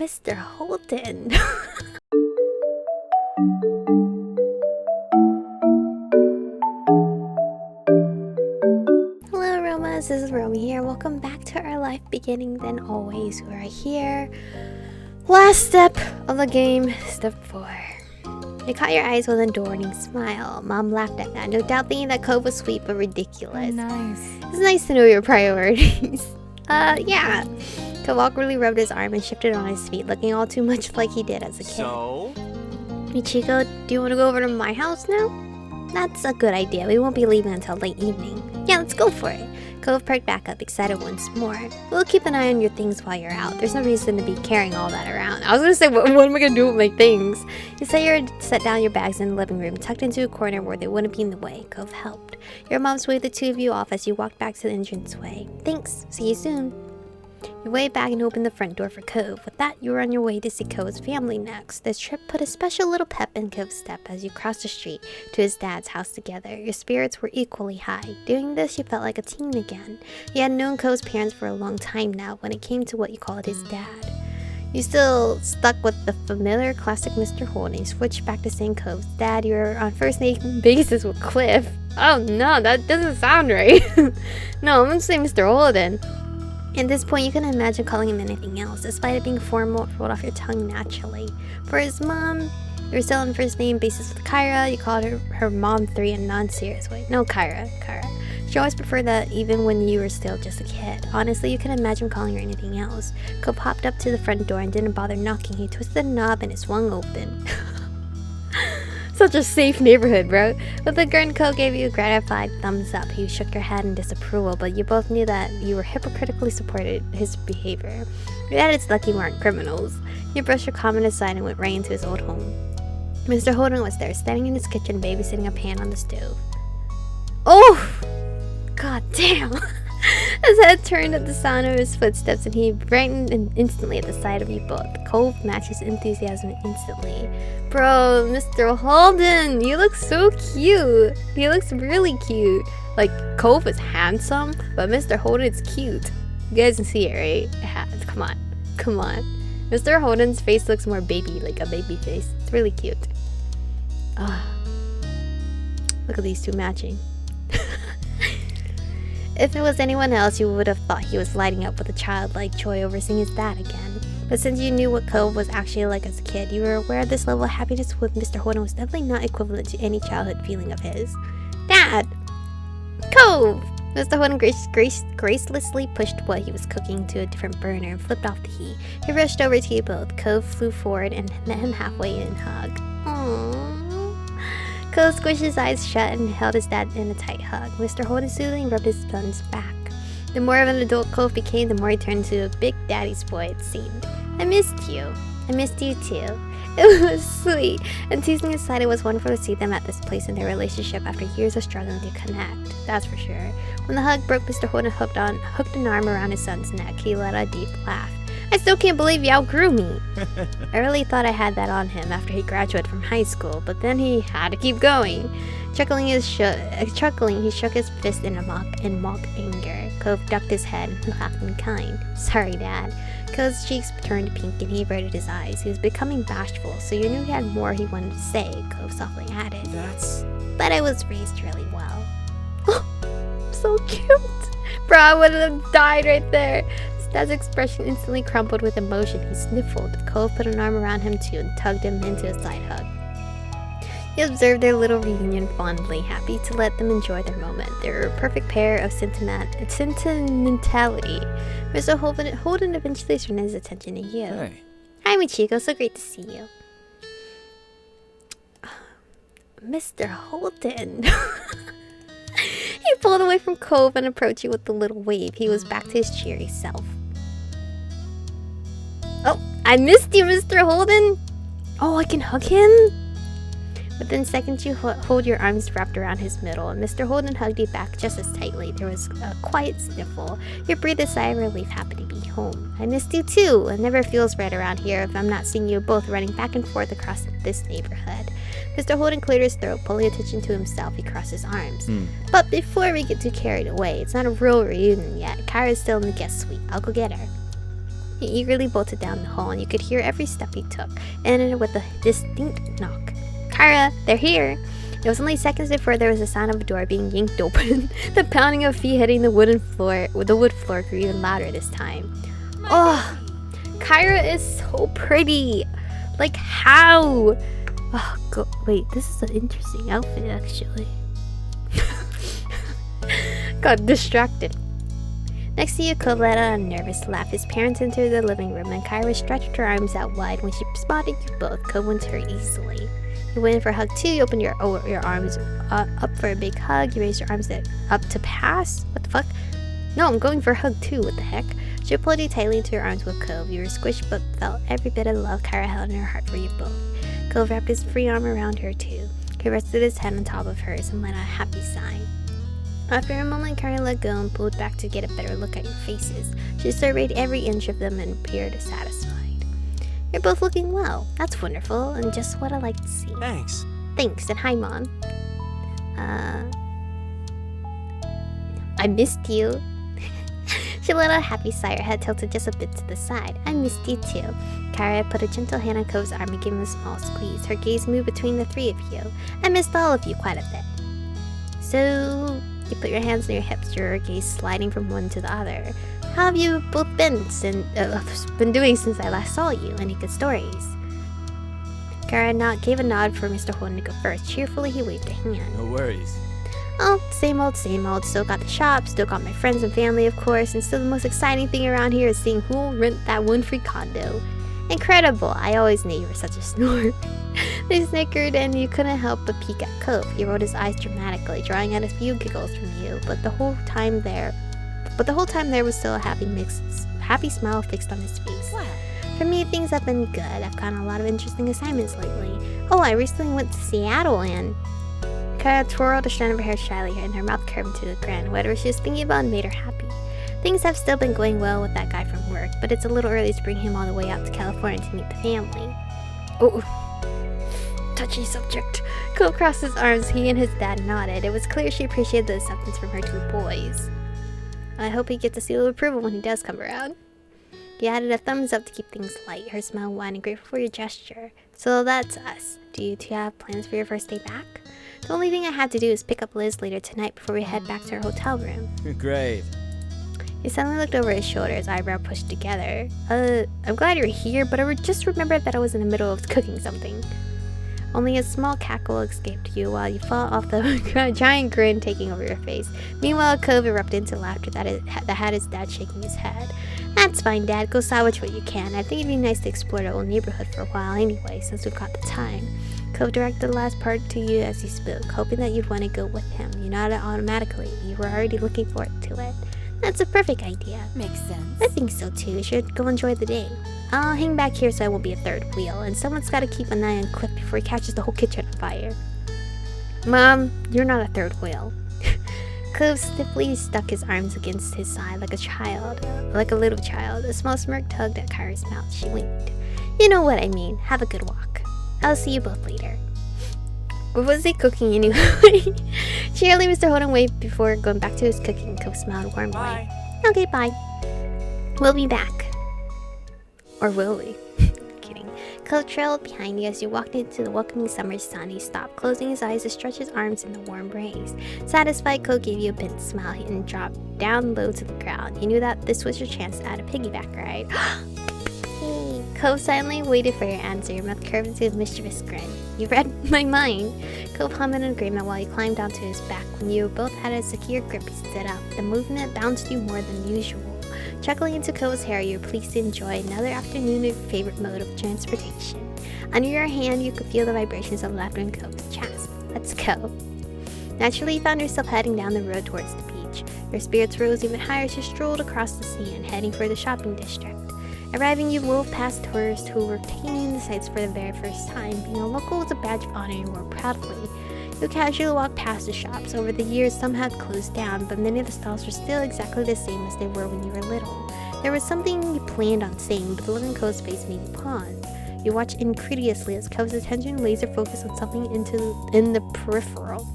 Mr. Holden. Hello Aromas, this is Aromie here. Welcome back to our life beginning then always. We are here. Last step of the game, step 4. You caught your eyes with an adoring smile. Mom laughed at that, no doubt thinking that Cove was sweet but ridiculous. Oh, nice. It's nice to know your priorities. Yeah. Cove awkwardly rubbed his arm and shifted on his feet, looking all too much like he did as a kid. So? Michiko, do you want to go over to my house now? That's a good idea. We won't be leaving until late evening. Yeah, let's go for it. Cove perked back up, excited once more. We'll keep an eye on your things while you're out. There's no reason to be carrying all that around. I was gonna say, what am I gonna do with my things? You set down your bags in the living room, tucked into a corner where they wouldn't be in the way. Cove helped. Your mom waved the two of you off as you walked back to the entranceway. Thanks. See you soon. You waved back and opened the front door for Cove. With that, you were on your way to see Cove's family next. This trip put a special little pep in Cove's step as you crossed the street to his dad's house together. Your spirits were equally high. Doing this, you felt like a teen again. You had known Cove's parents for a long time now when it came to what you called his dad. You still stuck with the familiar classic Mr. Holden. You switched back to saying Cove's dad. You were on first name basis with Cliff. Oh no, that doesn't sound right. No, I'm gonna say Mr. Holden. At this point, you couldn't imagine calling him anything else, despite it being formal, it rolled off your tongue naturally. For his mom, you were still on first name basis with Kyra. You called her mom 3 in a non-serious way. No, Kyra. She always preferred that even when you were still just a kid. Honestly, you couldn't imagine calling her anything else. Cole popped up to the front door and didn't bother knocking. He twisted the knob and it swung open. Such a safe neighborhood, bro. With a grin, Cole gave you a gratified thumbs up. He shook your head in disapproval, but you both knew that you were hypocritically supported his behavior. Your dad is lucky we weren't criminals. You brushed your comment aside and went right into his old home. Mr. Holden was there, standing in his kitchen, babysitting a pan on the stove. Oh! God damn! His head turned at the sound of his footsteps and he brightened instantly at the sight of you both. Cove matched his enthusiasm instantly. Bro, Mr. Holden, you look so cute. He looks really cute. Like, Cove is handsome, but Mr. Holden is cute. You guys can see it, right? Yeah, come on. Mr. Holden's face looks more baby, like a baby face. It's really cute. Look at these two matching. If it was anyone else, you would have thought he was lighting up with a childlike joy over seeing his dad again. But since you knew what Cove was actually like as a kid, you were aware this level of happiness with Mr. Holden was definitely not equivalent to any childhood feeling of his. Dad! Cove! Mr. Holden gracelessly pushed what he was cooking to a different burner and flipped off the heat. He rushed over to you both. Cove flew forward and met him halfway in and hugged. Aww. Cole squished his eyes shut and held his dad in a tight hug. Mr. Holden soothingly rubbed his son's back. The more of an adult Cove became, the more he turned into a big daddy's boy, it seemed. I missed you. I missed you too. It was sweet. And teasing aside, it was wonderful to see them at this place in their relationship after years of struggling to connect. That's for sure. When the hug broke, Mr. Holden hooked an arm around his son's neck. He let out a deep laugh. I still can't believe you outgrew me. I really thought I had that on him after he graduated from high school, but then he had to keep going. Chuckling, he shook his fist in mock anger. Cove ducked his head and laughed in kind. Sorry, Dad. Cove's cheeks turned pink and he averted his eyes. He was becoming bashful, so you knew he had more he wanted to say, Cove softly added. But I was raised really well. So cute. Bro, I would have died right there. Dad's expression instantly crumpled with emotion. He sniffled. Cove put an arm around him too and tugged him into a side hug. He observed their little reunion fondly, happy to let them enjoy their moment. They were a perfect pair of sentimentality. Mr. Holden eventually turned his attention to you. Hey. Hi, Michiko. So great to see you. Mr. Holden. He pulled away from Cove and approached you with a little wave. He was back to his cheery self. Oh, I missed you, Mr. Holden. Oh, I can hug him? Within seconds, you hold your arms wrapped around his middle, and Mr. Holden hugged you back just as tightly. There was a quiet sniffle. You breathed a sigh of relief, happy to be home. I missed you too. It never feels right around here if I'm not seeing you both running back and forth across this neighborhood. Mr. Holden cleared his throat, pulling attention to himself. He crossed his arms. But before we get too carried away, it's not a real reunion yet. Kyra's still in the guest suite. I'll go get her. He eagerly bolted down the hall, and you could hear every step he took, and ended with a distinct knock. Kyra, they're here! It was only seconds before there was the sound of a door being yanked open. The pounding of feet hitting the wood floor grew even louder this time. Oh, Kyra is so pretty. Like, how? Oh, wait, this is an interesting outfit, actually. Got distracted. Next to you, Cove let out a nervous laugh. His parents entered the living room, and Kyra stretched her arms out wide. When she spotted you both, Cove went to her easily. You went in for a hug too. You opened your arms up for a big hug. You raised your arms up to pass. What the fuck? No, I'm going for a hug too. What the heck? She pulled you tightly into her arms with Cove. You were squished but felt every bit of love Kyra held in her heart for you both. Cove wrapped his free arm around her too. He rested his head on top of hers and let out a happy sigh. After a moment, Kyra let go and pulled back to get a better look at your faces. She surveyed every inch of them and appeared satisfied. You're both looking well. That's wonderful, and just what I like to see. Thanks. Thanks, and hi, Mom. I missed you. She let out a happy sigh, her head tilted just a bit to the side. I missed you too. Kyra put a gentle hand on Cove's arm and gave him a small squeeze. Her gaze moved between the three of you. I missed all of you quite a bit. So, you put your hands on your hips, your gaze sliding from one to the other. How have you both been doing since I last saw you? Any good stories? Kyra gave a nod for Mr. Holden to go first. Cheerfully, he waved a hand. No worries. Oh, same old, same old. Still got the shop, still got my friends and family, of course, and still the most exciting thing around here is seeing who'll rent that one free condo. Incredible! I always knew you were such a snore. They snickered, and you couldn't help but peek at Cove. He rolled his eyes dramatically, drawing out a few giggles from you, but the whole time there was still a happy smile fixed on his face. What? For me, things have been good. I've gotten a lot of interesting assignments lately. Oh, I recently went to Seattle, and Kyra twirled a strand of her hair shyly, and her mouth curved into a grin. Whatever she was thinking about made her happy. Things have still been going well with that guy from work, but it's a little early to bring him all the way out to California to meet the family. Oh, touchy subject. Cole crossed his arms. He and his dad nodded. It was clear she appreciated the acceptance from her two boys. I hope he gets a seal of approval when he does come around. He added a thumbs up to keep things light, her smile wide and grateful for your gesture. So that's us. Do you two have plans for your first day back? The only thing I have to do is pick up Liz later tonight before we head back to our hotel room. Great. He suddenly looked over his shoulder, his eyebrow pushed together. I'm glad you're here, but I just remembered that I was in the middle of cooking something. Only a small cackle escaped you while you fell off the giant grin taking over your face. Meanwhile, Cove erupted into laughter that had his dad shaking his head. That's fine, Dad. Go salvage what you can. I think it'd be nice to explore the old neighborhood for a while anyway, since we've got the time. Cove directed the last part to you as he spoke, hoping that you'd want to go with him. You nodded automatically. You were already looking forward to it. That's a perfect idea. Makes sense. I think so too. You should go enjoy the day. I'll hang back here so I won't be a third wheel, and someone's got to keep an eye on Cliff before he catches the whole kitchen on fire. Mom, you're not a third wheel. Cove stiffly stuck his arms against his side like a little child. A small smirk tugged at Kyra's mouth. She winked. You know what I mean. Have a good walk. I'll see you both later. What was he cooking anyway? Cheerily, Mr. Holden waved before going back to his cooking. Cove smiled warmly. Bye. Okay, bye. We'll be back. Or will we? Kidding. Cove trailed behind you as you walked into the welcoming summer sun. He stopped, closing his eyes to stretch his arms in the warm rays. Satisfied, Cove gave you a bent smile and dropped down low to the ground. He knew that this was your chance to add a piggyback ride. Hey. Cove silently waited for your answer, your mouth curved into a mischievous grin. You read my mind. Cove hummed in agreement while you climbed onto his back. When you both had a secure grip, he stood up. The movement bounced you more than usual. Chuckling into Cove's hair, you were pleased to enjoy another afternoon of your favorite mode of transportation. Under your hand, you could feel the vibrations of laughter in Cove's chest. Let's go. Naturally, you found yourself heading down the road towards the beach. Your spirits rose even higher as you strolled across the sand, heading for the shopping district. Arriving, you wove past tourists who were taking in the sights for the very first time. Being a local was a badge of honor you wore proudly. You casually walked past the shops. Over the years, some had closed down, but many of the stalls were still exactly the same as they were when you were little. There was something you planned on saying, but the look on Cove's face made you pause. You watched incredulously as Cove's attention laser focused on something in the peripheral.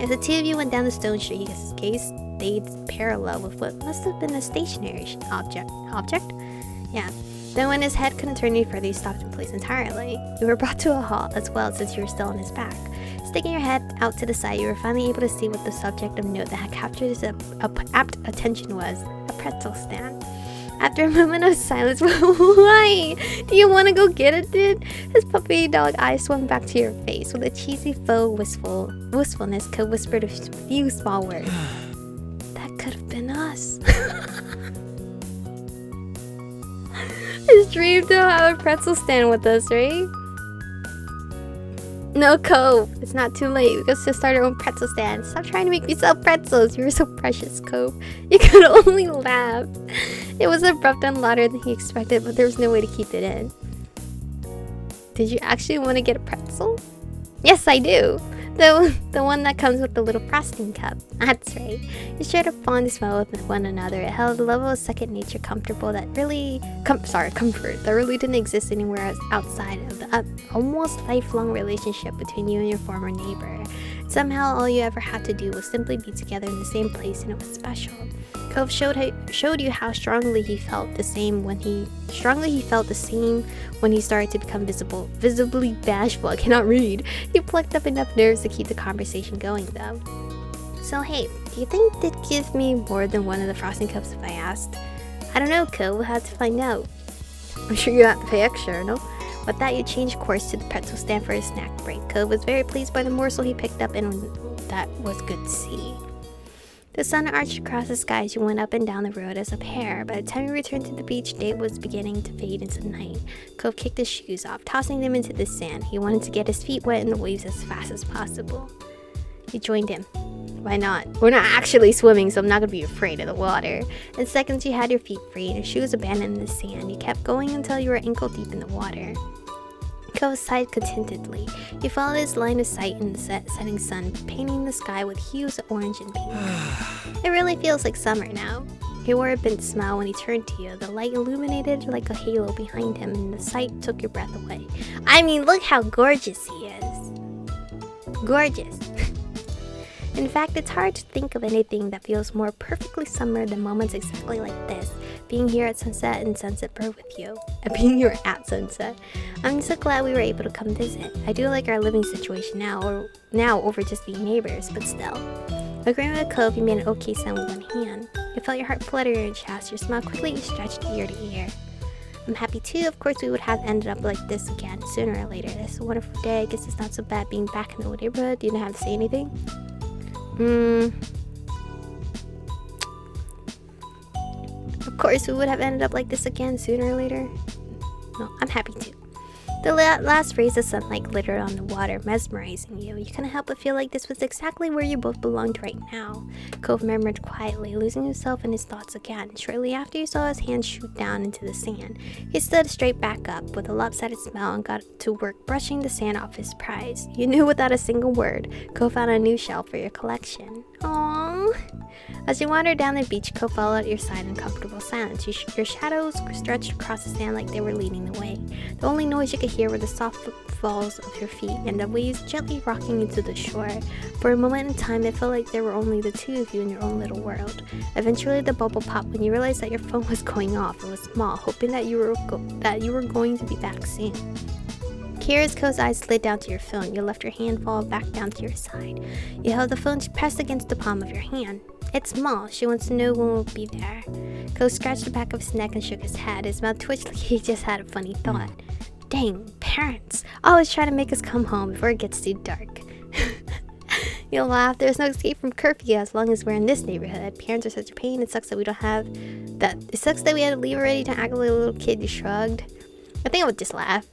As the two of you went down the stone street, his gaze stayed parallel with what must have been a stationary object. Yeah. Then when his head couldn't turn any further, he stopped in place entirely. You were brought to a halt as well since you were still on his back. Sticking your head out to the side, you were finally able to see what the subject of note that had captured his apt attention was. A pretzel stand. After a moment of silence, why? Do you want to go get it, dude? His puppy dog eyes swung back to your face. With a cheesy faux wistfulness, Cove whispered a few small words. That could have been us. His dream to have a pretzel stand with us, right? No, Cove. It's not too late. We can just start our own pretzel stand. Stop trying to make me sell pretzels. You were so precious, Cove. You could only laugh. It was abrupt and louder than he expected, but there was no way to keep it in. Did you actually want to get a pretzel? Yes, I do. The one that comes with the little frosting cup. That's right. You shared a fond smell with one another. It held a level of second nature comfort that really didn't exist anywhere outside of the almost lifelong relationship between you and your former neighbor. Somehow all you ever had to do was simply be together in the same place, and it was special. Cove showed you how strongly he felt the same when he started to become visibly bashful. I cannot read. He plucked up enough nerves to keep the conversation going, though. So hey, do you think they'd give me more than one of the frosting cups if I asked? I don't know, Cove. We'll have to find out. I'm sure you have to pay extra, no? With that, you changed course to the pretzel stand for his snack break. Cove was very pleased by the morsel he picked up, and that was good to see. The sun arched across the sky as you went up and down the road as a pair. By the time you returned to the beach, day was beginning to fade into night. Cove kicked his shoes off, tossing them into the sand. He wanted to get his feet wet in the waves as fast as possible. You joined him. Why not? We're not actually swimming, so I'm not going to be afraid of the water. In seconds, you had your feet free and your shoes abandoned in the sand. You kept going until you were ankle deep in the water. Cove sighed contentedly. You followed his line of sight in the setting sun, painting the sky with hues of orange and pink. It really feels like summer now. He wore a bent smile when he turned to you. The light illuminated like a halo behind him, and the sight took your breath away. I mean, look how gorgeous he is. Gorgeous. In fact, it's hard to think of anything that feels more perfectly summer than moments exactly like this. Being here at sunset and Sunset Bird with you. Being here at sunset. I'm so glad we were able to come visit. I do like our living situation now over just being neighbors, but still. Agreeing with Cove, you made an okay sound with one hand. You felt your heart flutter in your chest. Your smile quickly stretched ear to ear. I'm happy too. Of course, we would have ended up like this again sooner or later. It's a wonderful day. I guess it's not so bad being back in the old neighborhood. You didn't have to say anything. Of course, we would have ended up like this again sooner or later. No, I'm happy too. The last rays of sunlight glittered on the water, mesmerizing you. You couldn't help but feel like this was exactly where you both belonged right now. Cove murmured quietly, losing himself in his thoughts again. Shortly after, you saw his hand shoot down into the sand. He stood straight back up with a lopsided smile and got to work brushing the sand off his prize. You knew without a single word. Cove found a new shell for your collection. Aww. As you wandered down the beach, Cove followed at your side in comfortable silence. Your shadows stretched across the sand like they were leading the way. The only noise you could hear were the soft footfalls of your feet and the waves gently rocking into the shore. For a moment in time, it felt like there were only the two of you in your own little world. Eventually, the bubble popped when you realized that your phone was going off. It was small, hoping that you were going to be back soon. Kira's Cove's eyes slid down to your phone. You left your hand fall back down to your side. You held the phone pressed against the palm of your hand. It's small. She wants to know when we'll be there. Cove scratched the back of his neck and shook his head. His mouth twitched like he just had a funny thought. Dang, parents. Always try to make us come home before it gets too dark. You'll laugh. There's no escape from curfew as long as we're in this neighborhood. Parents are such a pain. It sucks that we had to leave already to act like a little kid. You shrugged. I think I would just laugh.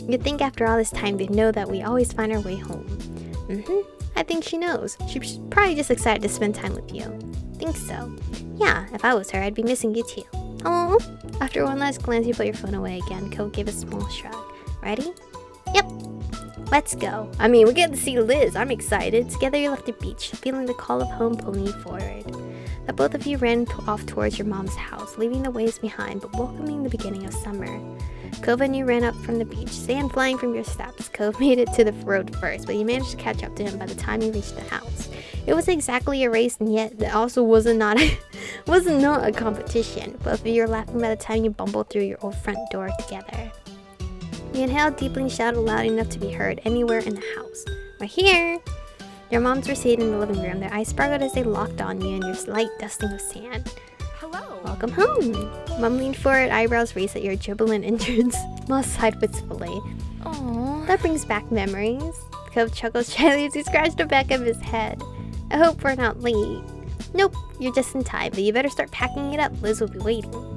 You'd think after all this time they'd know that we always find our way home. I think she knows. She's probably just excited to spend time with you. Think so. Yeah, if I was her, I'd be missing you too. Oh. After one last glance, you put your phone away again. Cove gave a small shrug. Ready? Yep. Let's go. I mean, we get to see Liz. I'm excited. Together you left the beach, feeling the call of home pulling you forward. The both of you ran off towards your mom's house, leaving the waves behind, but welcoming the beginning of summer. Cove and you ran up from the beach, sand flying from your steps. Cove made it to the road first, but you managed to catch up to him by the time you reached the house. It was exactly a race, and yet it also wasn't not Was not a competition, both of you are laughing by the time you bumble through your old front door together. You inhale deeply and shout loud enough to be heard anywhere in the house. We're here! Your moms were seated in the living room. Their eyes sparkled as they locked on you and your slight dusting of sand. Hello. Welcome home. Mom leaned forward, eyebrows raised at your jubilant entrance. Ma sighed wistfully. Aww. That brings back memories. Cove chuckles shyly as he scratched the back of his head. I hope we're not late. Nope, you're just in time, but you better start packing it up. Liz will be waiting.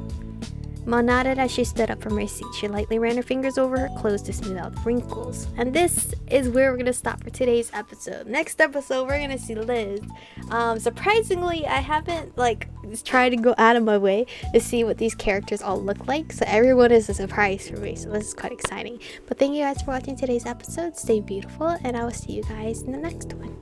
Ma nodded as she stood up from her seat. She lightly ran her fingers over her clothes to smooth out the wrinkles. And this is where we're going to stop for today's episode. Next episode, we're going to see Liz. Surprisingly, I haven't tried to go out of my way to see what these characters all look like. So everyone is a surprise for me. So this is quite exciting. But thank you guys for watching today's episode. Stay beautiful, and I will see you guys in the next one.